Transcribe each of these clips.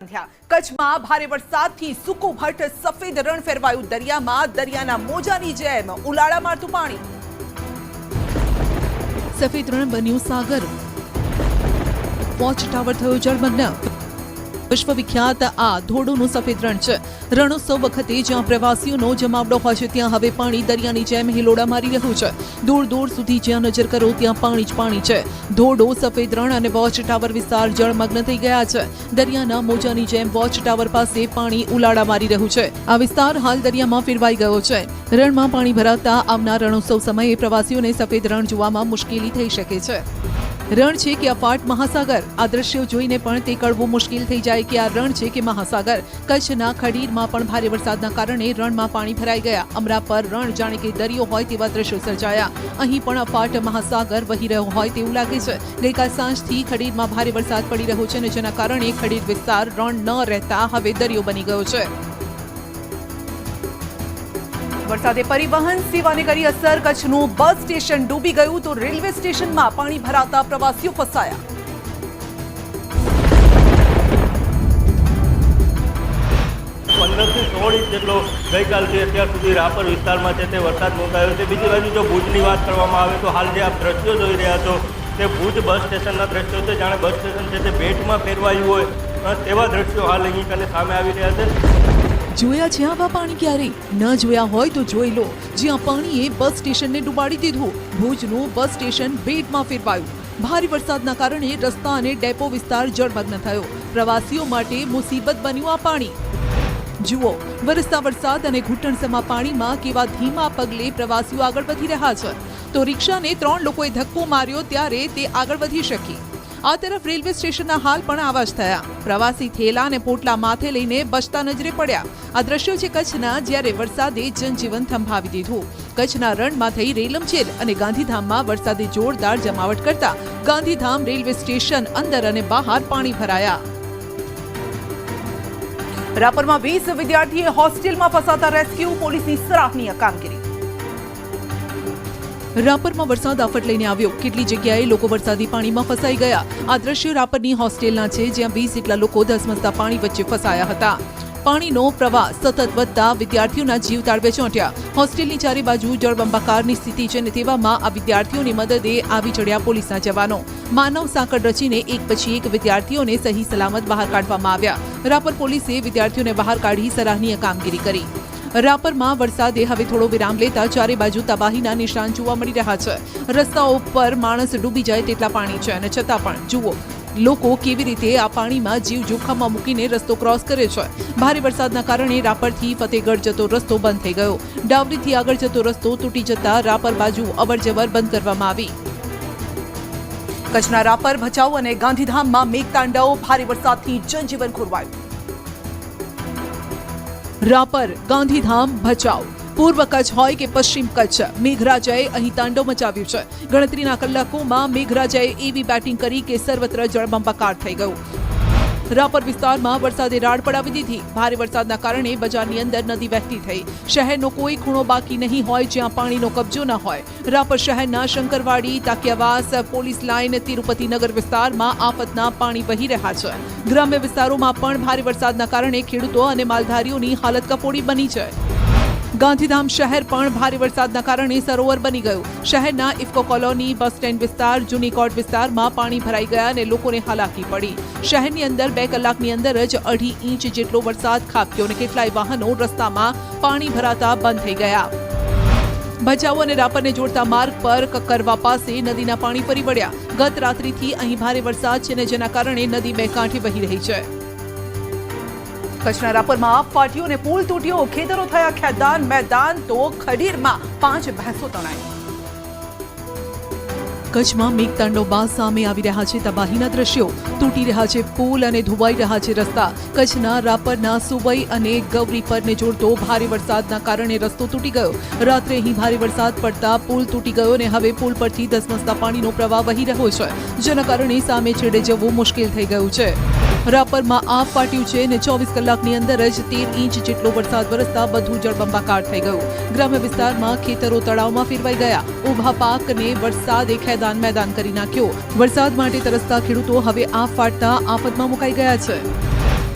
કચ્છમાં ભારે વરસાદથી સુકુભટ સફેદ રણ ફેરવાયું દરિયામાં દરિયાના મોજાની જેમ ઉલાળા મારતું પાણી સફેદ રણ બન્યું સાગર વોચ ટાવર થયો જળમગ્ન વિશ્વવિખ્યાત આ ધોરડોનું સફેદ રણ છે રણોત્સવ વખતે જ્યાં પ્રવાસીઓનો જમાવડો હોય છે ત્યાં હવે પાણી દરિયાની જેમ હિલોડા મારી રહ્યું છે દૂર દૂર સુધી જ્યાં નજર કરો ત્યાં પાણી જ પાણી છે ધોરડો સફેદ રણ અને વોચ ટાવર વિસ્તાર જળમગ્ન થઈ ગયા છે દરિયાના મોજાની જેમ વોચ ટાવર પાસે પાણી ઉલાળા મારી રહ્યું છે આ વિસ્તાર હાલ દરિયામાં ફેરવાઈ ગયો છે રણમાં પાણી ભરાતા આવનાર રણોત્સવ સમયે પ્રવાસીઓને સફેદ રણ જોવામાં મુશ્કેલી થઈ શકે છે રણ છે કે અફાટ મહાસાગર આ દ્રશ્યો જોઈને પણ તે કળવું મુશ્કેલ થઈ જાય કે આ રણ છે કે મહાસાગર કચ્છના ખડીરમાં પણ ભારે વરસાદના કારણે રણમાં પાણી ભરાઈ ગયા અમરા પર રણ જાણે કે દરિયો હોય તેવા દ્રશ્યો સર્જાયા અહીં પણ અફાટ મહાસાગર વહી રહ્યો હોય તેવું લાગે છે ગઈકાલ સાંજથી ખડીરમાં ભારે વરસાદ પડી રહ્યો છે અને જેના કારણે ખડીર વિસ્તાર રણ ન રહેતા હવે દરિયો બની ગયો છે વરસાદે પરિવહન સેવાને કરી અસર કચ્છનું બસ સ્ટેશન ડૂબી ગયું તો રેલવે સ્ટેશનમાં પાણી ભરાતા પ્રવાસીઓ ફસાયા 15 થી 16 ઇંચ જેટલો ગઈકાલથી અત્યાર સુધી રાપર વિસ્તારમાં છે તે વરસાદ નોંધાયો છે બીજી બાજુ જો ભુજની વાત કરવામાં આવે તો હાલ જે આપ દ્રશ્યો જોઈ રહ્યા છો તે ભુજ બસ સ્ટેશનના દ્રશ્યો છે જાણે બસ સ્ટેશન છે તે ભેટમાં ફેરવાયું હોય તેવા દ્રશ્યો હાલ અહીં કને સામે આવી રહ્યા છે જોયા છે આવા પાણી ક્યારેય ન જોયા હોય તો જોઈ લો જ્યાં પાણીએ બસ સ્ટેશનને ડૂબાડી દીધું ભુજનું બસ સ્ટેશન બેટમાં ફેરવાયું ભારે વરસાદના કારણે રસ્તા અને ડેપો વિસ્તાર જળમગ્ન થયો પ્રવાસીઓ માટે મુસીબત બન્યું આ પાણી જુઓ વરસતા વરસાદ અને ઘૂંટણસમા પાણીમાં કેવા ધીમા પગલે પ્રવાસીઓ આગળ વધી રહ્યા છે તો રિક્ષાને 3 લોકોએ ધક્કો માર્યો ત્યારે તે આગળ વધી શકી આ તરફ રેલવે સ્ટેશનના હાલ પણ આવા જ થયા પ્રવાસી થેલા અને પોટલા માથે લઈને બચતા નજરે પડ્યા આ દ્રશ્યો છે કચ્છના જ્યારે વરસાદે જનજીવન થંભાવી દીધું કચ્છના રણમાં થઈ રેલમછેલ અને ગાંધીધામમાં વરસાદે જોરદાર જમાવટ કરતા ગાંધીધામ રેલવે સ્ટેશન અંદર અને બહાર પાણી ભરાયા રાપરમાં 20 વિદ્યાર્થીએ હોસ્ટેલમાં ફસાતા રેસ્ક્યુ પોલીસની સરાહનીય કામગીરી રાપરમાં વરસાદ આફત લઈને આવ્યો કેટલી જગ્યાએ લોકો વરસાદી પાણીમાં ફસાઈ ગયા આ દ્રશ્યો રાપરની હોસ્ટેલના છે જ્યાં 20 જેટલા લોકો ધસમસતા પાણી વચ્ચે ફસાયા હતા પાણીનો પ્રવાહ સતત વધતા વિદ્યાર્થીઓના જીવ તાળવે ચોંટ્યા હોસ્ટેલની ચારે બાજુ જળબંબાકારની સ્થિતિ છે અને તેવામાં આ વિદ્યાર્થીઓની મદદે આવી ચડ્યા પોલીસના જવાનો માનવ સાંકળ રચીને એક પછી એક વિદ્યાર્થીઓને સહી સલામત બહાર કાઢવામાં આવ્યા રાપર પોલીસે વિદ્યાર્થીઓને બહાર કાઢી સરાહનીય કામગીરી કરી રાપરમાં વરસાદે હવે થોડો વિરામ લેતા ચારે બાજુ તબાહીના નિશાન જોવા મળી રહ્યા છે રસ્તાઓ પર માણસ ડૂબી જાય તેટલા પાણી છે અને છતાં પણ જુઓ લોકો કેવી રીતે આ પાણીમાં જીવ જોખમમાં મૂકીને રસ્તો ક્રોસ કરે છે ભારે વરસાદના કારણે રાપરથી ફતેગઢ જતો રસ્તો બંધ થઈ ગયો ડાવરીથી આગળ જતો રસ્તો તૂટી જતા રાપર બાજુ અવરજવર બંધ કરવામાં આવી કચ્છના રાપર ભચાઉ અને ગાંધીધામમાં મેઘતાંડવ ભારે વરસાદથી જનજીવન ખોરવાયું રાપર ગાંધીધામ ભચાઉ પૂર્વ કચ્છ હોય કે પશ્ચિમ કચ્છ મેઘરાજાએ અહીં તાંડવ મચાવ્યું છે ગણતરીના કલાકોમાં મેઘરાજાએ એવી બેટિંગ કરી કે સર્વત્ર જળબંબાકાર થઈ ગયું રાપર વિસ્તારમાં વરસાદે રાડ પડાવી દીધી ભારે વરસાદના કારણે બજારની અંદર નદી વહેતી થઈ શહેરનો કોઈ ખૂણો બાકી નહીં હોય જ્યાં પાણીનો કબજો ન હોય રાપર શહેરના શંકરવાડી તાકિયાવાસ પોલીસ લાઇન તિરુપતિનગર વિસ્તારમાં આફતના પાણી વહી રહ્યા છે ગ્રામ્ય વિસ્તારોમાં પણ ભારે વરસાદના કારણે ખેડૂતો અને માલધારીઓની હાલત કફોડી બની છે ગાંધીધામ શહેર પણ ભારે વરસાદના કારણે સરોવર બની ગયું શહેરના ઇફકો કોલોની બસ સ્ટેન્ડ વિસ્તાર જૂની કોર્ટ વિસ્તારમાં પાણી ભરાઈ ગયા અને લોકોને હાલાકી પડી શહેરની અંદર 2 કલાકની અંદર જ 2.5 ઇંચ જેટલો વરસાદ ખાબક્યો અને કેટલાય વાહનો રસ્તામાં પાણી ભરાતા બંધ થઈ ગયા ભચાઉ અને રાપરને જોડતા માર્ગ પર કકરવા પાસે નદીના પાણી ફરી વળ્યા ગત રાત્રિથી અહીં ભારે વરસાદ છે અને જેના કારણે નદી 2 કાંઠે વહી રહી છે કચ્છના રાપરમાં ફાટ્યો અને પુલ તૂટ્યો ખેતરો થયા ખેદાન મેદાન તો ખડીરમાં 5 ભેંસો તણાઈ કચ્છમાં મેઘતાંડવ બાદ સામે આવી રહ્યા છે તબાહીના દ્રશ્યો તૂટી રહ્યા છે પુલ અને ધોવાઈ રહ્યા છે રસ્તા કચ્છના રાપરના સુવઈ અને ગૌરી પરને જોડતો ભારે વરસાદના કારણે રસ્તો તૂટી ગયો રાત્રે અહીં ભારે વરસાદ પડતા પુલ તૂટી ગયો અને હવે પુલ પરથી ધસમસતા પાણીનો પ્રવાહ વહી રહ્યો છે જેના કારણે સામે છેડે જવું મુશ્કેલ થઈ ગયું છે રાપરમાં આપ ફાટ્યું છે અને 24 કલાકની અંદર જ 13 ઇંચ જેટલો વરસાદ વરસતા બધું જળબંબાકાર થઈ ગયું ગ્રામ્ય વિસ્તારમાં ખેતરો તળાવમાં ફેરવાઈ ગયા ઊભા પાકને વરસાદે ખેદાન મેદાન કરી નાખ્યો વરસાદ માટે તરસતા ખેડૂતો હવે આપ ફાટતા આફતમાં મુકાઈ ગયા છે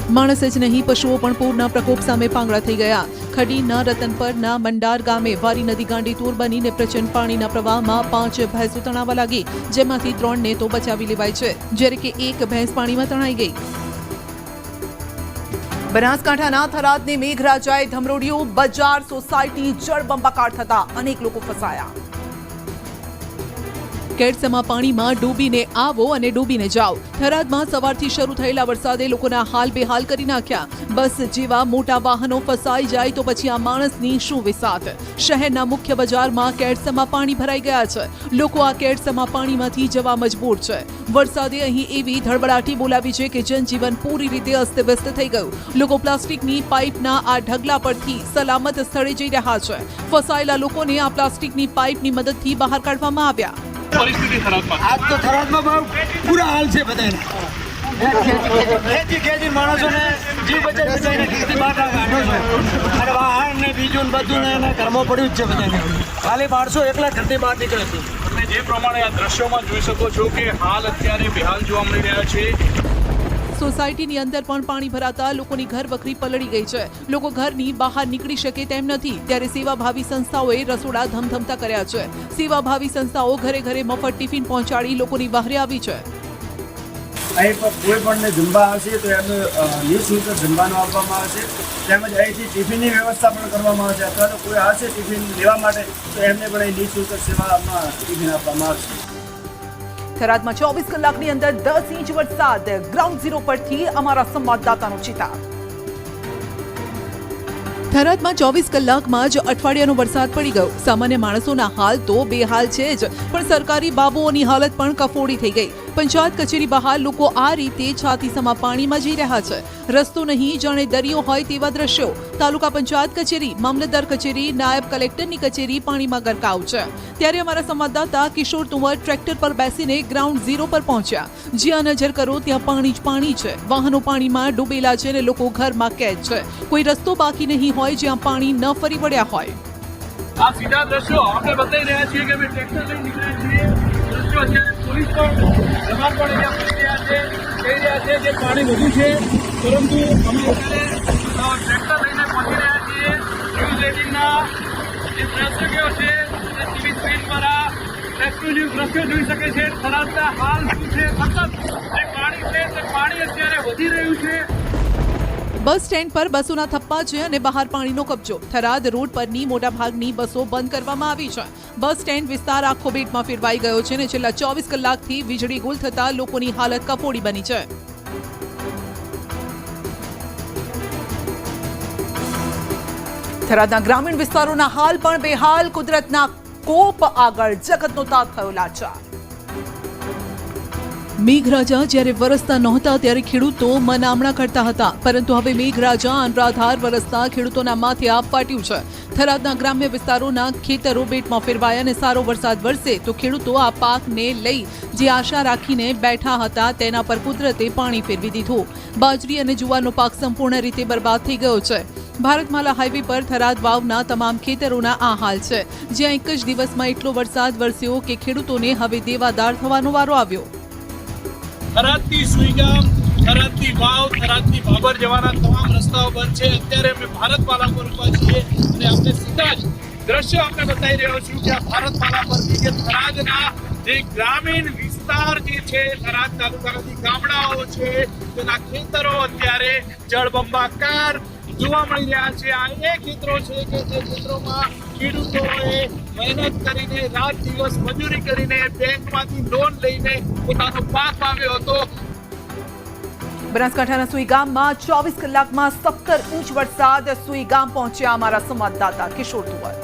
માણસ જ નહીં, પશુઓ પણ પૂરના પ્રકોપ સામે પાંગળા થઈ ગયા. ખડીના રતનપરના મંડાર ગામે વારી નદી ગાંડી તૂર બનીને પ્રચંડ પાણીના પ્રવાહમાં 5 ભેંસો તણાવા લાગી, જેમાંથી 3ને તો બચાવી લેવાઈ છે, જ્યારે કે 1 ભેંસ પાણીમાં તણાઈ ગઈ. બનાસકાંઠાના થરાદને મેઘરાજાએ ધમરોડ્યું. બજાર સોસાયટી જળબંબાકાર થતા અનેક લોકો ફસાયા. કેડસમાં પાણીમાં ડૂબીને આવો અને ડૂબીને જાઓ. થરાદમાં સવારથી શરૂ થયેલા વરસાદે લોકોના હાલ બેહાલ કરી નાખ્યા. બસ જેવા મોટા વાહનો ફસાઈ જાય તો પછી આ માણસની શું વિસાત. શહેરના મુખ્ય બજારમાં કેડસમાં પાણી ભરાઈ ગયા છે. લોકો આ કેડસમાં પાણીમાંથી જવા મજબૂર છે. વરસાદે અહીં એવી ધડબડાટી બોલાવી છે કે જનજીવન પૂરી રીતે અસ્તવ્યસ્ત થઈ ગયું. લોકો પ્લાસ્ટિકની પાઇપના આ ઢગલા પરથી સલામત સ્થળે જઈ રહ્યા છે. ફસાયેલા લોકોને આ પ્લાસ્ટિકની પાઇપની મદદથી બહાર કાઢવામાં આવ્યા. પરિસ્થિતિ થરાદમાં આજ તો થરાદમાં બહુ બુરા હાલ છે બધાને. ખેતી માણસોને જીવ બચાવીને ખેતી બહાર કાઢો છે અને વાહન ને બીજું ને બધું ને એના ઘરમાં પડ્યું જ છે બધાને. ખાલી માણસો એકલા ઘરથી બહાર નીકળે છે. તમે જે પ્રમાણે આ દ્રશ્યોમાં જોઈ શકો છો કે હાલ અત્યારે બેહાલ જોવા મળી રહ્યા છે. સોસાયટીની અંદર પણ પાણી ભરાતા લોકોની ઘર વખરી પલળી ગઈ છે. લોકો ઘરની બહાર નીકળી શકે તેમ નથી, ત્યારે સેવાભાવી સંસ્થાઓએ રસોડા ધમધમતા કર્યા છે. સેવાભાવી સંસ્થાઓ ઘરે ઘરે મફત ટિફિન પહોંચાડી લોકોની વહારે આવી છે. અહીં પર કોઈ પણને જમવા આવશે તો એમને નિઃશુલ્ક જમવાનું આપવામાં આવશે. તેમજ અહીંથી ટિફિનની વ્યવસ્થા પણ કરવામાં આવશે, અથવા તો કોઈ આવશે ટિફિન લેવા માટે તો એમને પણ અહીં નિઃશુલ્ક સેવામાં ટિફિન આપવામાં આવશે. થરાદમાં 24 કલાકની અંદર 10 ઇંચ વરસાદ. ગ્રાઉન્ડ ઝીરો પરથી અમારા સંવાદદાતાનો ચિતાર. થરાદમાં 24 કલાકમાં જ અઠવાડિયાનો વરસાદ પડી ગયો. સામાન્ય માણસોના હાલ તો બેહાલ છે જ, પણ સરકારી બાબુઓની હાલત પણ કફોડી થઈ ગઈ. પંચાયત કચેરી બહાર લોકો આ રીતે છાતીસમાં પાણીમાં જઈ રહ્યા છે. રસ્તો નહીં, જાણે દરિયો હોય તેવા દ્રશ્યો. તાલુકા પંચાયત કચેરી, મામલતદાર કચેરી, નાયબ કલેક્ટરની કચેરી પાણીમાં ગરકાવ છે. ત્યારે અમારા સંવાદદાતા કિશોર તુંવર ટ્રેક્ટર પર બેસીને ગ્રાઉન્ડ ઝીરો પર પહોંચ્યા. જ્યાં નજર કરો ત્યાં પાણી જ પાણી છે. વાહનો પાણીમાં ડૂબેલા છે અને લોકો ઘરમાં કેદ છે. કોઈ રસ્તો બાકી નહીં હોય જ્યાં પાણી ન ફરી વળ્યા હોય. આ સીધા દ્રશ્યો આપણે બતાવી રહ્યા છીએ કે અમે ટ્રેક્ટર લઈને નીકળ્યા છીએ. દ્રશ્યો અત્યારે પોલીસ પણ જવાન પણ અહીંયા પડી રહ્યા છે, કહી રહ્યા છે કે પાણી વધુ છે, પરંતુ અમે અત્યારે ટ્રેક્ટર લઈને પહોંચી રહ્યા છીએ. ન્યૂઝ 18ના જે દર્શકો છે તે ટીવી સ્ક્રીન પર આ એક્સક્લુઝિવ દ્રશ્યો જોઈ શકે છે. થરાદના હાલ શું છે, સતત જે પાણી છે તે પાણી અત્યારે વધી રહ્યું છે. બસ સ્ટેન્ડ પર બસોના થપ્પા છે અને બહાર પાણીનો કબજો. થરાદ રોડ પરની મોટાભાગની બસો બંધ કરવામાં આવી છે. બસ સ્ટેન્ડ વિસ્તાર આખો બેટમાં ફેરવાઈ ગયો છે અને છેલ્લા 24 કલાકથી વીજળી ગુલ થતા લોકોની હાલત કફોડી બની છે. થરાદના ગ્રામીણ વિસ્તારોના હાલ પણ બેહાલ. કુદરતના કોપ આગળ જગતનો તાત થયો લાચાર. મેઘરાજા જ્યારે વરસતા નહોતા ત્યારે ખેડૂતો મનામણા કરતા હતા, પરંતુ હવે મેઘરાજા અનરાધાર વરસતા ખેડૂતોના માથે આપ ફાટ્યું છે. થરાદના ગ્રામ્ય વિસ્તારોના ખેતરો બેટમાં ફેરવાયા અને સારો વરસાદ વરસે તો ખેડૂતો આ પાકને લઈ જે આશા રાખીને બેઠા હતા તેના પર કુદરતે પાણી ફેરવી દીધું. બાજરી અને જુવારનો પાક સંપૂર્ણ રીતે બરબાદ થઈ ગયો છે. ભારતમાલા હાઈવે પર થરાદ વાવના તમામ ખેતરોના આ હાલ છે, જ્યાં એક જ દિવસમાં એટલો વરસાદ વરસ્યો કે ખેડૂતોને હવે દેવાદાર થવાનો વારો આવ્યો. થરાદથી સુઈગામ, થરાદથી વાવ, થરાદથી બાબર જવાના તમામ રસ્તાઓ બંધ છે. અત્યારે અમે ભારતમાલા પર ઉભા છીએ અને આપણે સીધા જ દ્રશ્યો આપણે બતાવી રહ્યો છું કે આ ભારતમાલા પરથી કે થરાદના જે ગ્રામીણ વિસ્તાર જે છે, થરાદ તાલુકાના ગામડાઓ છે તેના ખેતરો અત્યારે જળબંબાકાર જોવા મળી રહ્યા છે. આ એ ખેતરો છે કે જે ખેતરોમાં ખેડૂતોએ મહેનત કરીને રાત દિવસ મજૂરી કરીને બેંકમાંથી લોન લઈને પોતાનો પાક વાવ્યો હતો. બનાસકાંઠાના સુઈગામમાં 24 કલાકમાં 17 ઇંચ વરસાદ. સુઈગામ પહોંચ્યા અમારા સંવાદદાતા કિશોર તુવર.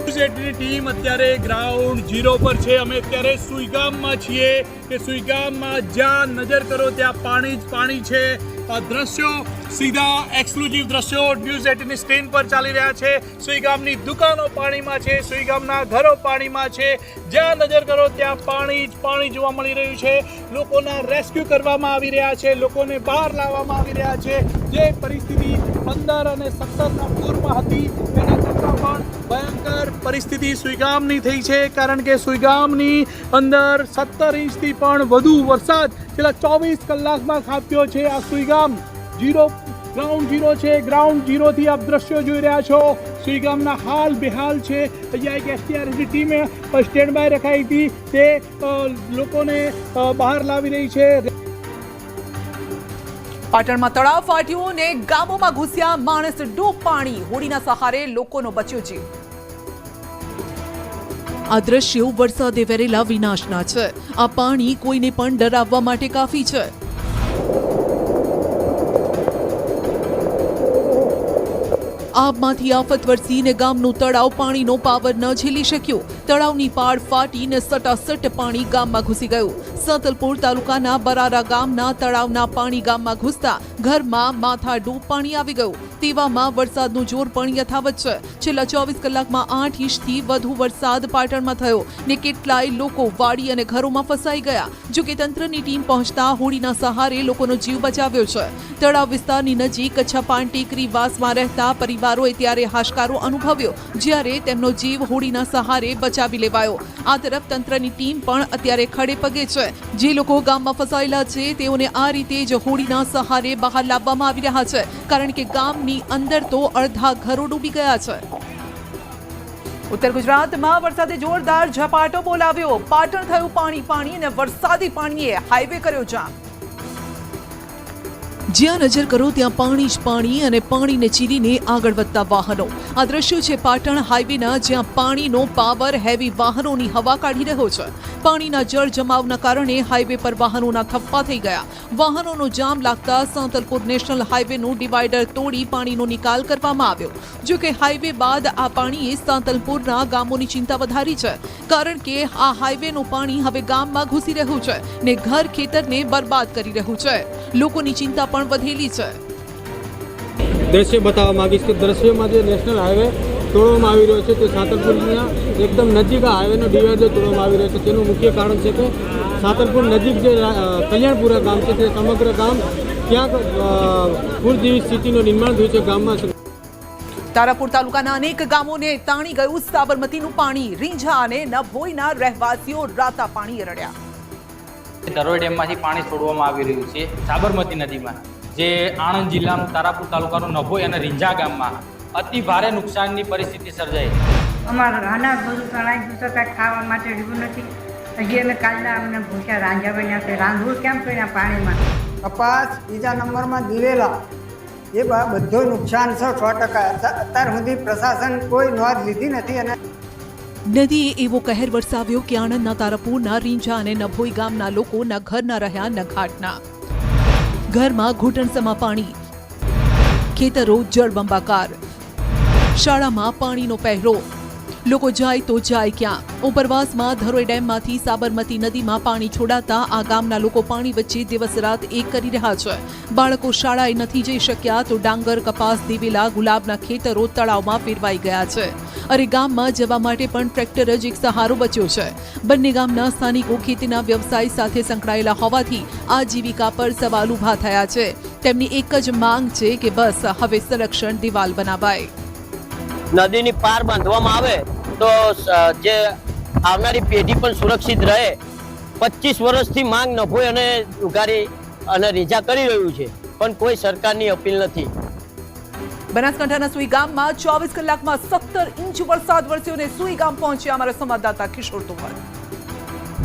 ટીમ અત્યારે ગ્રાઉન્ડ ઝીરો પર છે. અમે અત્યારે સુઈગામમાં છીએ કે સુઈગામમાં જ્યાં નજર કરો ત્યાં પાણી જ પાણી છે. આ દ્રશ્યો સીધા એક્સક્લુઝિવ દ્રશ્યો ન્યૂઝ 18ની સ્ક્રીન પર ચાલી રહ્યા છે. સુઈગામની દુકાનો પાણીમાં છે, સુઈગામના ઘરો પાણીમાં છે. જ્યાં નજર કરો ત્યાં પાણી જ પાણી જોવા મળી રહ્યું છે. લોકોના રેસ્ક્યુ કરવામાં આવી રહ્યા છે, લોકોને બહાર લાવવામાં આવી રહ્યા છે. જે પરિસ્થિતિ 15 અને 17ના પૂરમાં હતી તેના કરતાં પણ ભયંકર પરિસ્થિતિ સુઈગામની થઈ છે, કારણ કે સુઈગામની અંદર 17 ઇંચથી પણ વધુ વરસાદ છેલ્લા 24 કલાકમાં ખાબક્યો છે. આ સુઈગામ ગ્રાઉન્ડ ઝીરો છે. ગ્રાઉન્ડ ઝીરોથી આપ દ્રશ્યો જોઈ રહ્યા છો. સુઈગામના હાલ બેહાલ છે. અહીંયા એક એસડીઆરએફની ટીમે સ્ટેન્ડ બાય રખાઈ હતી, તે લોકોને બહાર લાવી રહી છે. પાટણમાં તળાવ ફાટ્યું ને ગામોમાં ઘૂસ્યા માણસ ડૂબ પાણી. હોડીના સહારે લોકોનો બચ્યો જીવ. આ દ્રશ્યો વરસાદે વેરેલા વિનાશના છે. આ પાણી કોઈને પણ ડરાવવા માટે કાફી છે. આબમાંથી આફત વરસીને ગામનું તળાવ પાણીનો પાવર ન ઝીલી શક્યું. તળાવની પાળ ફાટીને સટાસટ પાણી ગામમાં ઘૂસી ગયું. સાંતલપુર તાલુકાના બરારા ગામના તળાવના પાણી ગામમાં ઘૂસતા ઘરમાં માથા ડૂબ પાણી આવી ગયું. તેવામાં વરસાદનું જોર પણ યથાવત છે. છેલ્લા 24 કલાકમાં 8 ઇંચથી વધુ વરસાદ પાટણમાં થયો ને કેટલાય લોકો વાડી અને ઘરોમાં ફસાઈ ગયા. જોકે તંત્રની ટીમ પહોંચતા હોડીના સહારે લોકોનો જીવ બચાવ્યો છે. તળાવ વિસ્તારની નજીક છપાણ ટેકરી વાસમાં રહેતા પરિવારોએ ત્યારે હાશકારો અનુભવ્યો, જ્યારે તેમનો જીવ હોડીના સહારે બચાવી લેવાયો. આ તરફ તંત્રની ટીમ પણ અત્યારે ખડે પગે છે. જે લોકો ગામમાં ફસાયેલા છે તેઓને આ રીતે જ હોડીના સહારે બહાર લાવવામાં આવી રહ્યા છે, કારણ કે ગામની અંદર તો અડધા ઘરો ડૂબી ગયા છે. ઉત્તર ગુજરાતમાં વરસાદે જોરદાર ઝપાટો બોલાવ્યો. પાટણ થયું પાણી અને વરસાદી પાણીએ હાઈવે કર્યો જામ. જ્યાં નજર કરો ત્યાં પાણી જ પાણી અને પાણીને ચીરીને આગળ વધતા વાહનો. આ દ્રશ્યો છે પાટણ હાઈવેના, જ્યાં પાણીનો પાવર હેવી વાહનોની હવા કાઢી રહ્યો છે. પાણીના જળ જમાવના કારણે હાઈવે પર વાહનોના થપ્પા થઈ ગયા. વાહનોનો જામ લાગતા સાંતલપુર નેશનલ હાઈવેનું ડિવાઈડર તોડી પાણીનો નિકાલ કરવામાં આવ્યો. જો કે હાઈવે બાદ આ પાણીએ સાંતલપુરના ગામોની ચિંતા વધારી છે, કારણ કે આ હાઈવેનું પાણી હવે ગામમાં ઘૂસી રહ્યું છે ને ઘર ખેતરને બરબાદ કરી રહ્યું છે. લોકોની ચિંતા પણ વધેલી છે. દ્રશ્ય બતાવવા માંગીશ કે દ્રશ્યમાં જે નેશનલ હાઈવે તોડવામાં આવી રહ્યો છે તે સાંતલપુરના એકદમ નજીક આ હાઈવેનો ડિવાઈડર તોડવામાં આવી રહ્યો છે. તેનું મુખ્ય કારણ છે કે સાંતલપુર નજીક જે કલ્યાણપુરા ગામ છે તે સમગ્ર ગામ ક્યાંક પૂર જેવી સ્થિતિનું નિર્માણ થયું છે ગામમાં. તારાપુર તાલુકાના અનેક ગામોને તાણી ગયું સાબરમતીનું પાણી. રીંઝા અને નભોઈના રહેવાસીઓ રાતા પાણીએ રડ્યા. ધરોઈ ડેમમાંથી પાણી છોડવામાં આવી રહ્યું છે સાબરમતી નદીમાં, જે આણંદ જિલ્લાનું તારાપુર તાલુકાનું નભોઈ અને રીંઝા ગામમાં અતિ ભારે નુકસાનની પરિસ્થિતિ સર્જાઈ. અમારા અનાજ બધું તણાઈ ગયું છે, કાંઈ ખાવા માટે રહ્યું નથી. હજી અમે કાલના અમને ભૂખ્યા રાંધ્યા બન્યા છે. રાંધવું કેમ કર્યા પાણીમાં? કપાસ બીજા નંબરમાં દિવેલા એ બધું નુકસાન છે 100%. અત્યાર સુધી પ્રશાસન કોઈ નોંધ લીધી નથી. અને નદીએ એવો કહેર વરસાવ્યો કે આણંદના તારાપુરના રીંઝા અને નભોઈ ગામના લોકો ન ઘરના રહ્યા ન ઘાટના. ઘરમાં ઘૂંટણસમા પાણી, ખેતરો જળબંબાકાર, શાળામાં પાણીનો પહેરો. લોકો જાય તો જાય ક્યાં? ઉપરવાસમાં ધરોઈ ડેમમાંથી સાબરમતી નદીમાં પાણી છોડાતા આ ગામના લોકો પાણી વચ્ચે દિવસ રાત એક કરી રહ્યા છે. બાળકો શાળાએ નથી જઈ શક્યા તો ડાંગર, કપાસ, દિવેલા, ગુલાબના ખેતરો તળાવમાં ફેરવાઈ ગયા છે. અરે ગામમાં જવા માટે પણ ટ્રેક્ટર જ એક સહારો બચ્યો છે. બંને ગામના સ્થાનિકો ખેતીના વ્યવસાય સાથે સંકળાયેલા હોવાથી આજીવિકા પર સવાલ ઊભા થયા છે. તેમની એક જ માંગ છે કે બસ હવે સંરક્ષણ દિવાલ બનાવાય. નદીની પાર બાંધવામાં આવે તો જે આવનારી પેઢી પણ સુરક્ષિત રહે. 25 વર્ષથી માંગ નભોઈ અને ઉઘારી અને રીંઝા કરી રહ્યું છે, પણ કોઈ સરકારની અપીલ નથી. બનાસકાંઠાના સુઈ ગામમાં 24 કલાકમાં 17 ઇંચ વરસાદ વરસ્યો અને સુઈ ગામ પહોંચ્યા અમારા સંવાદદાતા કિશોર તોમર.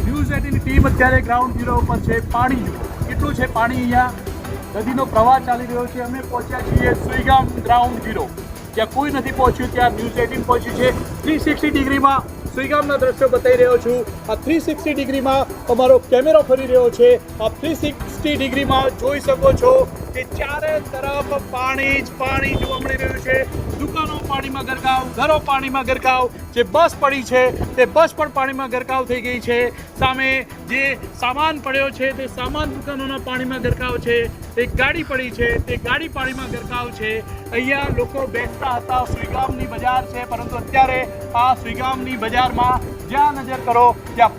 ન્યૂઝ 18ની ટીમ અત્યારે ગ્રાઉન્ડ ઝીરો ઉપર છે. પાણી જુઓ કેટલું છે પાણી. અહીંયા નદીનો પ્રવાહ ચાલી રહ્યો છે. અમે પહોંચ્યા છીએ સુઈગામ ગ્રાઉન્ડ ઝીરો. જ્યાં કોઈ નથી પહોંચ્યું ત્યાં ન્યૂઝ 18 પહોંચ્યું છે. 360 ડિગ્રીમાં સુઈગામના દ્રશ્યો બતાવી રહ્યો છું. આ 360 ડિગ્રીમાં અમારો કેમેરો ફરી રહ્યો છે. આ 360 ડિગ્રીમાં જોઈ શકો છો કે ચારે તરફ પાણી જ પાણી જોવા મળી રહ્યું છે. દુકાનો પાણીમાં ગરકાવ, ઘરો પાણીમાં ગરકાવ. જે બસ પડી છે તે બસ પણ પાણીમાં ગરકાવ થઈ ગઈ છે. સામે જે સામાન પડ્યો છે તે સામાન દુકાનોના પાણીમાં ગરકાવ છે. એક ગાડી પડી છે તે ગાડી પાણીમાં ગરકાવ છે. અહીંયા લોકો બેસતા હતા. સુઈગામની બજાર છે, પરંતુ અત્યારે આ સુઈગામની બજારમાં જ્યાં નજર કરો ત્યાં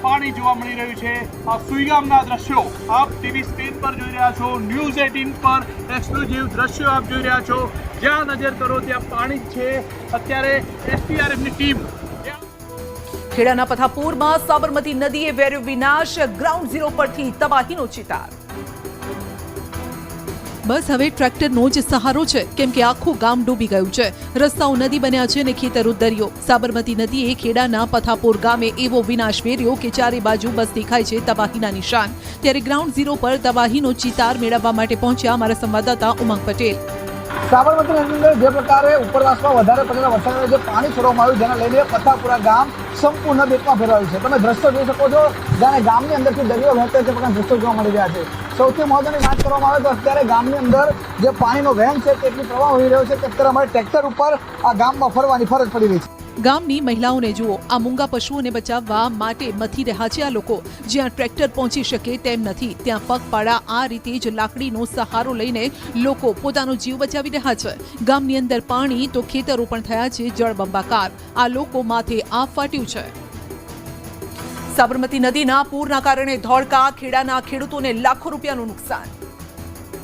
પાણી જોવા મળી રહ્યું છે. આ સુઈગામના દ્રશ્યો આપ ટીવી સ્ક્રીન પર જોઈ રહ્યા છો. ન્યૂઝ 18 પર એક્સક્લુઝિવ દ્રશ્યો આપ જોઈ રહ્યા છો. જ્યાં નજર કરો ત્યાં પાણી જ છે. અત્યારે એસડીઆરએફની ટીમ ખેડાના પથાપુરમાં સાબરમતી નદીએ વેર્યો વિનાશ. ગ્રાઉન્ડ ઝીરો પરથી તબાહીનો ચિતાર. બસ હવે ટ્રેક્ટરનો જ સહારો છે, કેમ કે આખું ગામ ડૂબી ગયું છે. રસ્તાઓ નદી બન્યા છે અને ખેતરો દરિયો. સાબરમતી નદીએ ખેડાના પથાપોર ગામે એવો વિનાશ વેર્યો કે ચારે બાજુ બસ દેખાય છે તબાહીના નિશાન. ત્યારે ગ્રાઉન્ડ ઝીરો પર તબાહીનો ચિતાર મેળવવા માટે પહોંચ્યા અમારા સંવાદદાતા ઉમંગ પટેલ. સાબરમતી નદીની અંદર જે પ્રકારે ઉપરવાસમાં વધારે પડેલા વરસાદને જે પાણી છોડવામાં આવ્યું, જેના લઈને પથાપુરા ગામ સંપૂર્ણ બેટમાં ફેરવાયું છે. તમે દ્રશ્યો જોઈ શકો છો, જાણે ગામની અંદરથી દરિયો વહેતો છે, પ્રકારના દ્રશ્યો જોવા મળી રહ્યા છે. સૌથી મહત્વની વાત કરવામાં આવે તો અત્યારે ગામની અંદર જે પાણીનો વહેણ છે તેટલી પ્રવાહ હોઈ રહ્યો છે કે અત્યારે અમારે ટ્રેક્ટર ઉપર આ ગામમાં ફરવાની ફરજ પડી રહી છે. ગામની મહિલાઓને જુઓ, આ મૂંગા પશુઓને બચાવવા માટે મથી રહ્યા છે આ લોકો. જ્યાં ટ્રેક્ટર પહોંચી શકે તેમ નથી, ત્યાં પગપાળા આ રીતે જ લાકડીનો સહારો લઈને લોકો પોતાનો જીવ બચાવી રહ્યા છે. ગામની અંદર પાણી તો ખેતરો પણ થયા છે જળબંબાકાર. આ લોકો માથે આ ફાટ્યું છે. સાબરમતી નદીના પૂરના કારણે ધોળકા ખેડાના ખેડૂતોને લાખો રૂપિયાનું નુકસાન.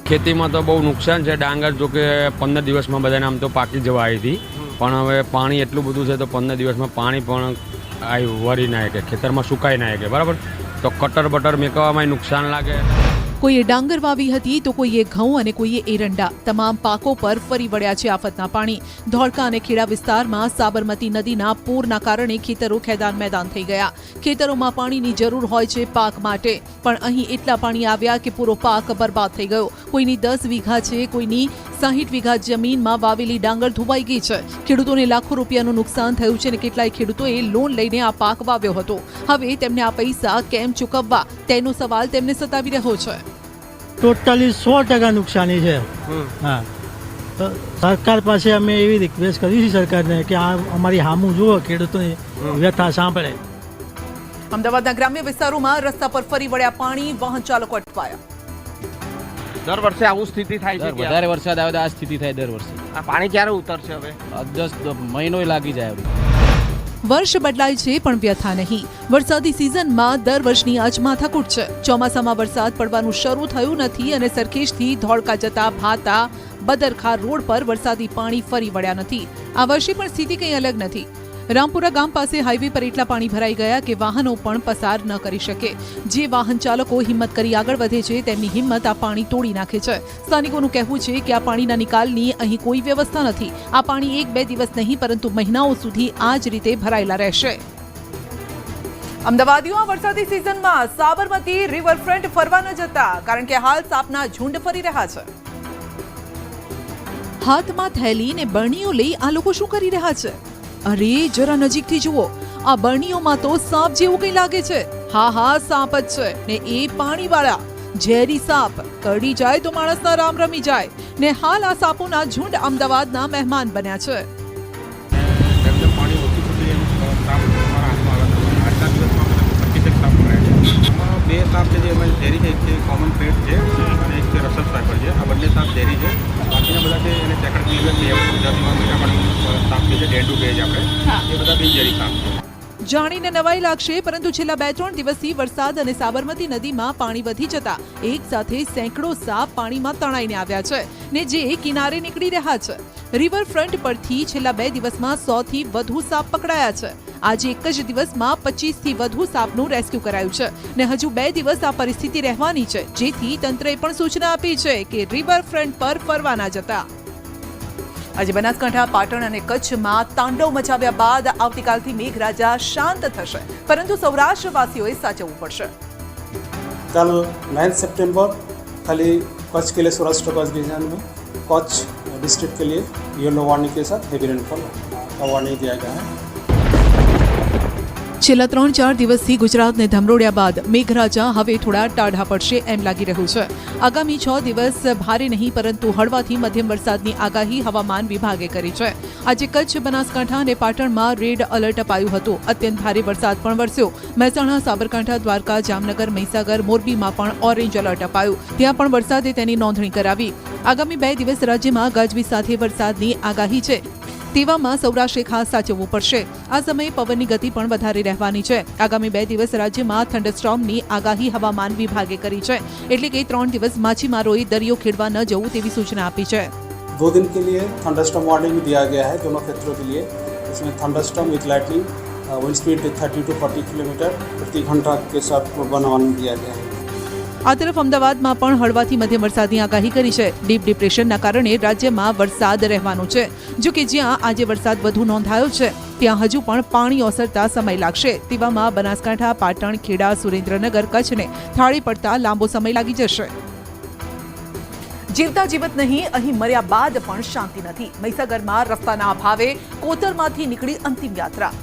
ખેતીમાં તો બહુ નુકસાન છે. ડાંગર જો કે 15 દિવસમાં બધાને આમ તો પાકી જવા આવી હતી, પણ હવે પાણી એટલું બધું છે તો 15 દિવસમાં પાણી પણ વરી ના કે ખેતરમાં સુકાઈ ના કે બરાબર, તો કટર બટર મેકવામાં નુકસાન લાગે. કોઈએ ડાંગર વાવી હતી તો કોઈએ ઘઉં અને કોઈએ એરંડા. તમામ પાકો પર ફરી વળ્યા છે આફતના પાણી. ધોળકા અને ખેડા વિસ્તારમાં સાબરમતી નદીના પૂરના કારણે ખેતરો ખેદાન મેદાન થઈ ગયા. ખેતરોમાં પાણીની જરૂર હોય છે પાક માટે, પણ અહીં એટલા પાણી આવ્યા કે પૂરો પાક બરબાદ થઈ ગયો. કોઈની 10 વીઘા છે, કોઈની 60 વીઘા જમીનમાં વાવેલી ડાંગર ધોવાઈ ગઈ છે. ખેડૂતોને લાખો રૂપિયાનું નુકસાન થયું છે અને કેટલાય ખેડૂતોએ લોન લઈને આ પાક વાવ્યો હતો. હવે તેમને આ પૈસા કેમ ચૂકવવા તેનો સવાલ તેમને સતાવી રહ્યો છે. ટોટલી 100% નુકસાની છે. હા, તો સરકાર પાસે અમે એવી રિક્વેસ્ટ કરી છે સરકારને કે આ અમારી હામું જુઓ, ખેડૂતોની વ્યથા સાંભળે. અમદાવાદના ગ્રામ્ય વિસ્તારોમાં રસ્તા પર ફરી વળ્યા પાણી, વાહન ચાલકો અટવાયા. દર વર્ષે આવું સ્થિતિ થાય છે. વધારે વરસાદ આવે તો આ સ્થિતિ થાય દર વર્ષે. આ પાણી ક્યારે ઉતરશે? હવે 10 મહિનો લાગી જાય. વર્ષ બદલાય છે પણ વ્યથા નહીં. વરસાદી સિઝનમાં દર વર્ષની આજ માથાકૂટ છે. ચોમાસામાં વરસાદ પડવાનું શરૂ થયું નથી અને સરખેજથી ધોળકા જતા ભાતા બદરખા રોડ પર વરસાદી પાણી ફરી વળ્યા નથી. આ વર્ષે પણ સ્થિતિ કંઈ અલગ નથી. રામપુરા ગામ પાસે હાઈવે પર એટલા પાણી ભરાઈ ગયા કે વાહનો પણ પસાર ન કરી શકે. જે વાહન ચાલકો હિંમત કરી આગળ વધે છે તેમની હિંમત આ પાણી તોડી નાખે છે. સ્થાનિકોનું કહેવું છે કે આ પાણીના નિકાલની અહીં કોઈ વ્યવસ્થા નથી. આ પાણી 1-2 દિવસ નહીં પરંતુ મહિનાઓ સુધી આ જ રીતે ભરાયેલા રહેશે. અમદાવાદીઓ આ વરસાદી સિઝનમાં સાબરમતી રિવરફ્રન્ટ ફરવા ન જતા, કારણ કે હાલ સાપના ઝુંડ ફરી રહ્યા છે. હાથમાં થેલી ને બરણીઓ લઈ આ લોકો શું કરી રહ્યા છે? અરે જરા નજીકથી જુઓ, આ બરણીઓમાં તો સાપ જેવું કંઈ લાગે છે. હા, સાપ જ છે ને એ પાણીવાળા ઝેરી સાપ. કરડી જાય તો માણસના રામ રમી જાય ને હાલ આ સાપોના ઝુંડ અમદાવાદના મહેમાન બન્યા છે. પાણી ઓછું થતું એનું સાપ અમારા હાથમાં આવે. 8-10 દિવસમાં 25 સાપ પકડાય છે. એમાં 2 સાપ છે જે અમારી ઝેરી છે, એક છે કોમન થ્રેડ છે અને એક છે રસલ સ્વાઈપર છે. આ બંને સાપ ઝેરી છે. બાકીના બધા છે એને ચેકડ ક્લિયર છે. એવું ગુજરાતીમાં સાપ છે ડેન્ડુ કહે છે આપણે, એ બધા બિનઝેરી સાપ છે. જાણીને નવાઈ લાગશે, પરંતુ છેલ્લા 2-3 દિવસથી વરસાદ અને સાબરમતી નદીમાં પાણી વધી જતા એક સાથે સેંકડો સાપ પાણીમાં તણાઈને આવ્યા છે ને જે કિનારે નીકળી રહ્યા છે. રિવરફ્રન્ટ પરથી છેલ્લા 2 દિવસમાં 100થી વધુ સાપ પકડાયા છે. આજે એક જ દિવસમાં 25થી વધુ સાપનું રેસ્ક્યુ કરાયું છે ને હજુ 2 દિવસ આ પરિસ્થિતિ રહેવાની છે, જેથી તંત્રએ પણ સૂચના આપી છે કે રિવરફ્રન્ટ પર ફરવા ના જતા. આજે બનાસકાંઠા, પાટણ અને કચ્છમાં તાંડવ મચાવ્યા બાદ આવતીકાલથી મેઘરાજા શાંત થશે, પરંતુ સૌરાષ્ટ્રવાસીઓએ સાચવવું પડશે. कल 9 सितंबर खाली कच्छ के लिए सौराष्ट्र कच्छ रीजन में कच्छ डिस्ट्रिक्ट के लिए येलो वार्निंग के साथ हेवी रेनफॉल का वार्निंग दिया गया है. છેલ્લા 3-4 દિવસથી ગુજરાતને ધમરોડ્યા બાદ મેઘરાજા હવે થોડા ટાઢા પડશે એમ લાગી રહ્યું છે. આગામી 6 દિવસ ભારે નહીં પરંતુ હળવાથી મધ્યમ વરસાદની આગાહી હવામાન વિભાગે કરી છે. આજે કચ્છ, બનાસકાંઠા અને પાટણમાં રેડ એલર્ટ અપાયું હતું. અત્યંત ભારે વરસાદ પણ વરસ્યો. મહેસાણા, સાબરકાંઠા, દ્વારકા, જામનગર, મહીસાગર, મોરબીમાં પણ ઓરેન્જ એલર્ટ અપાયું. ત્યાં પણ વરસાદે તેની નોંધણી કરાવી. આગામી 2 દિવસ રાજ્યમાં ગાજવીજ સાથે વરસાદની આગાહી છે. તેવામાં સૌરાષ્ટ્રે ખાસ સાચવવું પડશે. આ સમયે પવનની ગતિ પણ વધારે રહેવાની છે. આગામી 2 દિવસ રાજ્યમાં થંડરસ્ટોર્મની આગાહી હવામાન વિભાગે કરી છે, એટલે કે 3 દિવસ માછીમારોએ દરિયો ખેડવા ન જવું તેવી સૂચના આપી છે. 2 दिन के लिए थंडरस्टॉर्म वार्निंग भी दिया गया है दोनों क्षेत्रों के लिए. इसमें thunderstorm with lightning wind speed 30 to 40 kilometre प्रति घंटा के साथ पूर्वानुमान दिया गया है. આ તરફ અમદાવાદમાં પણ હળવાથી મધ્યમ વરસાદની આગાહી કરી છે. ડીપ ડિપ્રેશનના કારણે રાજ્યમાં વરસાદ રહેવાનો છે. જો કે જ્યાં આજે વરસાદ વધુ નોંધાયો છે ત્યાં હજુ પણ પાણી ઓસરતા સમય લાગશે. તેવામાં બનાસકાંઠા, પાટણ, ખેડા, સુરેન્દ્રનગર, કચ્છને થાળી પડતા લાંબો સમય લાગી જશે. જીવતા જીવત નહીં, અહીં મર્યા બાદ પણ શાંતિ નથી. મહીસાગરમાં રસ્તાના અભાવે કોતરમાંથી નીકળી અંતિમ યાત્રા.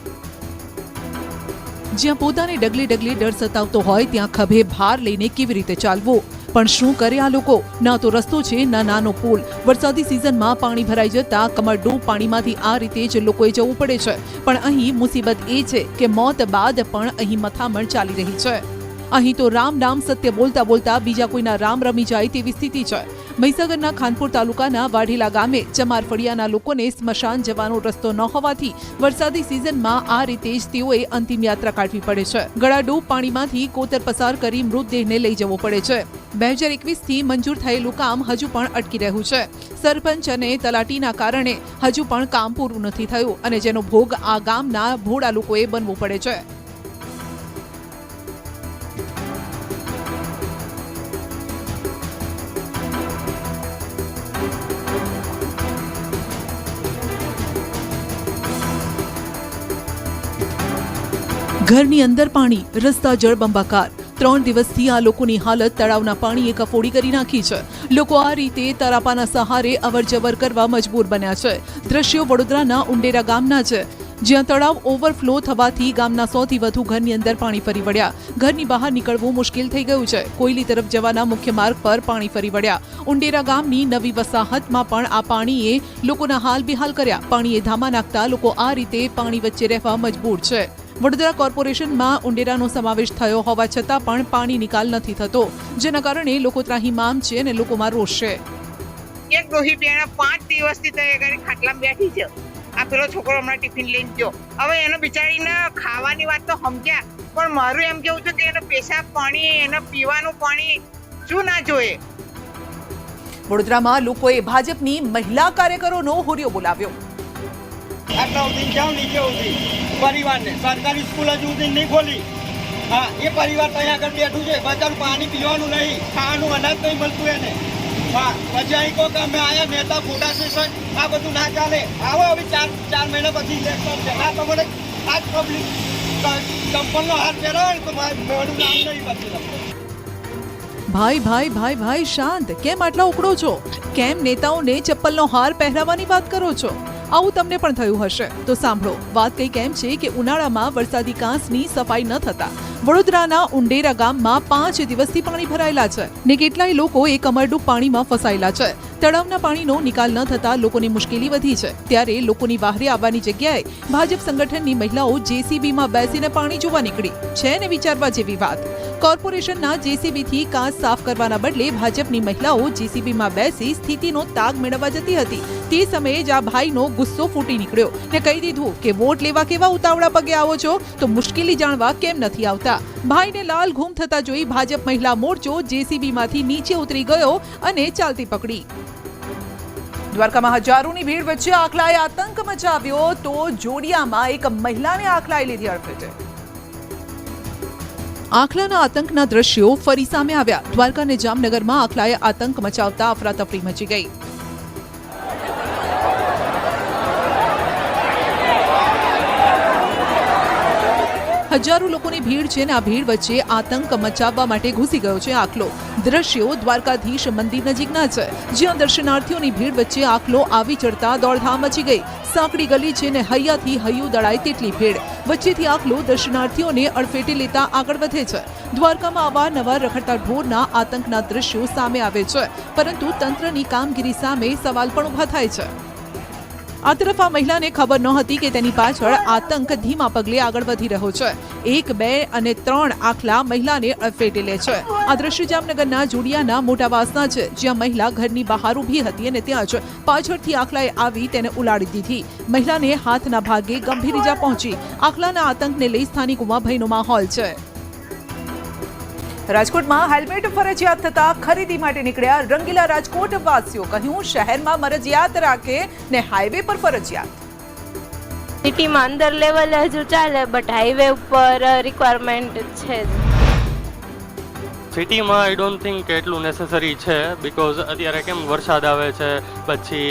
જ્યાં પોતાને ડગલે ડગલે ડર સતાવતો હોય ત્યાં ખભે ભાર લઈને કેવી રીતે ચાલવું? પણ શું કરે આ લોકો? ના તો રસ્તો છે, ના નાનો પુલ. વરસાદી સિઝનમાં પાણી ભરાઈ જતા કમરડૂબ પાણીમાંથી આ રીતે જ લોકોએ જવું પડે છે. પણ અહીં મુસીબત એ છે કે મોત બાદ પણ અહીં મથામણ ચાલી રહી છે. અહીં તો રામ નામ સત્ય બોલતા બોલતા બીજા કોઈના રામ રમી જાય તેવી સ્થિતિ છે. મહીસાગરના ખાનપુર તાલુકાના વાઢેલા ગામે ચમાર ફળિયાના લોકોને સ્મશાન જવાનો રસ્તો ન હોવાથી વરસાદી સિઝનમાં આ રીતે જ તેઓએ અંતિમ યાત્રા કાઢવી પડે છે. ગળાડૂબ પાણીમાંથી કોતર પસાર કરી મૃતદેહને લઈ જવો પડે છે. 2021થી મંજૂર થયેલું કામ હજુ પણ અટકી રહ્યું છે. સરપંચ અને તલાટીના કારણે હજુ પણ કામ પૂરું નથી થયું અને જેનો ભોગ આ ગામના ભોળા લોકોએ બનવું પડે છે. ઘરની અંદર પાણી, રસ્તા જળબંબાકાર. 3 દિવસથી આ લોકોની હાલત તળાવના પાણીએ કફોડી કરી નાખી છે. લોકો આ રીતે તરાપાના સહારે અવરજવર કરવા મજબૂર બન્યા છે. દ્રશ્યો વડોદરાના ઉંડેરા ગામના છે, જ્યાં તળાવ ઓવરફ્લો થવાથી ગામના 100થી વધુ ઘરની અંદર પાણી ફરી વળ્યા. ઘરની બહાર નીકળવું મુશ્કેલ થઈ ગયું છે. કોયલી તરફ જવાના મુખ્ય માર્ગ પર પાણી ફરી વળ્યા. ઉંડેરા ગામની નવી વસાહતમાં પણ આ પાણીએ લોકોના હાલ બેહાલ કર્યા. પાણીએ ધામા નાખતા લોકો આ રીતે પાણી વચ્ચે રહેવા મજબૂર છે. વડોદરા કોર્પોરેશનમાં ઉંડેરાનો સમાવેશ થયો હોવા છતાં પણ પાણી નિકાલ નથી થતો, જેના કારણે લોકો ત્રાહિમામ છે અને લોકોમાં રોષ છે. એક ડોહી બેના 5 દિવસથી તો એ ઘરે ખાટલામાં બેઠી છે. આ પેલો છોકરો હમણાં ટિફિન લઈને ગયો. હવે એનો બિચારીને ખાવાની વાત તો સમજ્યા, પણ મારું એમ કેવું છે કે એનો પેશાબ પાણી, એનો પીવાનું પાણી શું ના જોઈએ. વડોદરામાં લોકોએ ભાજપની મહિલા કાર્યકરોનો હુરિયો બોલાવ્યો. આટલા સુધી જાઓ નીચે સુધી પરિવારને સરકારી સ્કૂલ હજુ સુધી નહીં ખોલી. હા, એ પરિવાર તો અહીંયા આગળ બેઠું છે. બચારું પાણી પીવાનું નહીં, ખાવાનું અનાજ નહીં મળતું એને. હા, પછી અહીં કહો કે અમે અહીંયા મહેતા ફોટા સેશન, આ બધું ના ચાલે. આવો હવે 4 મહિના પછી ઇલેક્શન છે. ના તમને આ જ પબ્લિક ચંપલનો હાથ પહેરાવે તો મારું નામ નહીં બચે. ભાઈ શાંત. કેમ આટલા ઉકળો છો? કેમ નેતાઓને ચપ્પલનો હાર પહેરાવવાની વાત કરો છો? આવું તમને પણ થયું હશે તો સાંભળો. વાત કંઈક એમ છે કે ઉનાળામાં વરસાદી કાંસની સફાઈ ન થતા વડોદરાના ઉંડેરા ગામમાં 5 દિવસથી પાણી ભરાયેલા છે ને કેટલાય લોકો એ કમરડૂબ પાણીમાં ફસાયેલા છે. તળાવના પાણીનો નિકાલ ન થતા લોકોની મુશ્કેલી વધી છે. ત્યારે લોકોની વાહરે આવવાની જગ્યાએ ભાજપ સંગઠનની મહિલાઓ જેસીબીમાં બેસીને પાણી જોવા નીકળી છે ને વિચારવા જેવી વાત. કોર્પોરેશનના જેસીબીથી કાંસ સાફ કરવાના બદલે ભાજપની મહિલાઓ જેસીબીમાં બેસી સ્થિતિનો તાગ મેળવવા જતી હતી. તે સમયે જ આ ભાઈનો ગુસ્સો ફૂટી નીકળ્યો ને કહી દીધું કે વોટ લેવા કેવા ઉતાવળા પગે આવો છો તો મુશ્કેલી જાણવા કેમ નથી આવતા. ભાઈને લાલ ઘૂમ થતા જોઈ ભાજપ મહિલા મોરચો જેસીબીમાંથી નીચે ઉતરી ગયો અને ચાલતી પકડી. દ્વારકામાં હજારોની ભીડ વચ્ચે આખલાએ આતંક મચાવ્યો તો જોડિયામાં એક મહિલાને આખલાએ લીધી અડફેટે. આખલાના આતંકના દ્રશ્યો ફરી સામે આવ્યા. દ્વારકા અને જામનગરમાં આખલાએ આતંક મચાવતા અફરાતફરી મચી ગઈ. હજારો લોકોની ભીડ છે ને આ ભીડ વચ્ચે આતંક મચાવવા માટે ઘૂસી ગયો છે આખલો. દ્રશ્યો દ્વારકાધીશ મંદિર નજીકના છે, જ્યાં દર્શનાર્થીઓની ભીડ વચ્ચે આખલો આવી ચડતા દોડધામ મચી ગઈ. સાંકડી ગલી છે ને હૈયાથી હૈયું દળાય તેટલી ભીડ વચ્ચેથી આખલો દર્શનાર્થીઓને અડફેટે લેતા આગળ વધે છે. દ્વારકામાં અવારનવાર રખડતા ઢોરના આતંકના દ્રશ્યો સામે આવે છે, પરંતુ તંત્રની કામગીરી સામે સવાલ પણ ઉભા થાય છે. આ તરફ આ મહિલાને ખબર નહોતી કે તેની પાછળ આતંક ધીમા પગલે આગળ વધી રહ્યો છે. 1, 2 અને 3 આખલા મહિલાને અડફેટે લે છે. આ દ્રશ્ય જામનગરના જોડિયાના મોટાવાસના છે, જ્યાં મહિલા ઘરની બહાર ઊભી હતી અને ત્યાં જ પાછળથી આખલાએ આવી તેને ઉલાડી દીધી. મહિલાને હાથના ભાગે ગંભીર ઈજા પહોંચી. આખલાના આતંકને લઈ સ્થાનિકોમાં ભયનો માહોલ છે. રાજકોટમાં હેલ્મેટ ફરજિયાત થતા ખરીદી માટે નીકળ્યા રંગીલા રાજકોટ વાસીઓ. કહ્યું શહેરમાં મરજિયાત રાખે ને હાઈવે પર ફરજિયાત. સિટીમાં અંદર લેવલે હજુ ચાલે, બટ હાઈવે ઉપર રિક્વાયરમેન્ટ છે. સિટીમાં આઈ ડોન્ટ થિંક કે એટલું નેસેસરી છે, બિકોઝ અત્યારે કેમ વરસાદ આવે છે, પછી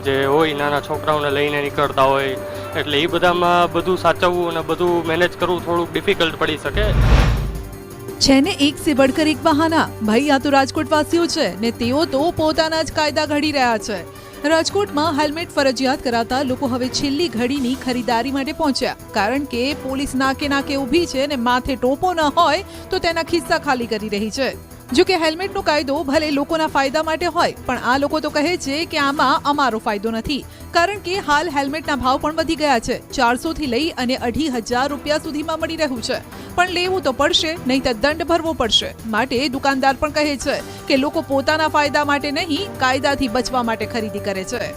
જે હોય નાના છોકરાઓને લઈને નીકળતા હોય, એટલે એ બધામાં બધું સાચવવું અને બધું મેનેજ કરવું થોડુંક ડિફિકલ્ટ પડી શકે. છે ને એક સે બઢકર એક બહાના. ભાઈ આ તો રાજકોટ વાસીઓ છે ને તેઓ તો પોતાના જ કાયદા ઘડી રહ્યા છે. રાજકોટમાં હેલ્મેટ ફરજિયાત કરાતા લોકો હવે છેલ્લી ઘડીની ખરીદારી માટે પહોંચ્યા, કારણ કે પોલીસ નાકે ઊભી છે ને માથે ટોપો ન હોય તો તેના ખિસ્સા ખાલી કરી રહી છે. જો કે હેલ્મેટનો કાયદો ભલે લોકોના ફાયદા માટે હોય, પણ આ લોકો તો કહે છે કે આમાં અમારો ફાયદો નથી, કારણ કે હાલ હેલ્મેટના ભાવ પણ વધી ગયા છે. 400 થી લઈ અને 2,500 રૂપિયા સુધીમાં મળી રહ્યું છે, પણ લેવું તો પડશે, નહીં તો દંડ ભરવો પડશે. માટે દુકાનદાર પણ કહે છે કે લોકો પોતાના ફાયદા માટે નહીં, કાયદાથી બચવા માટે ખરીદી કરે છે.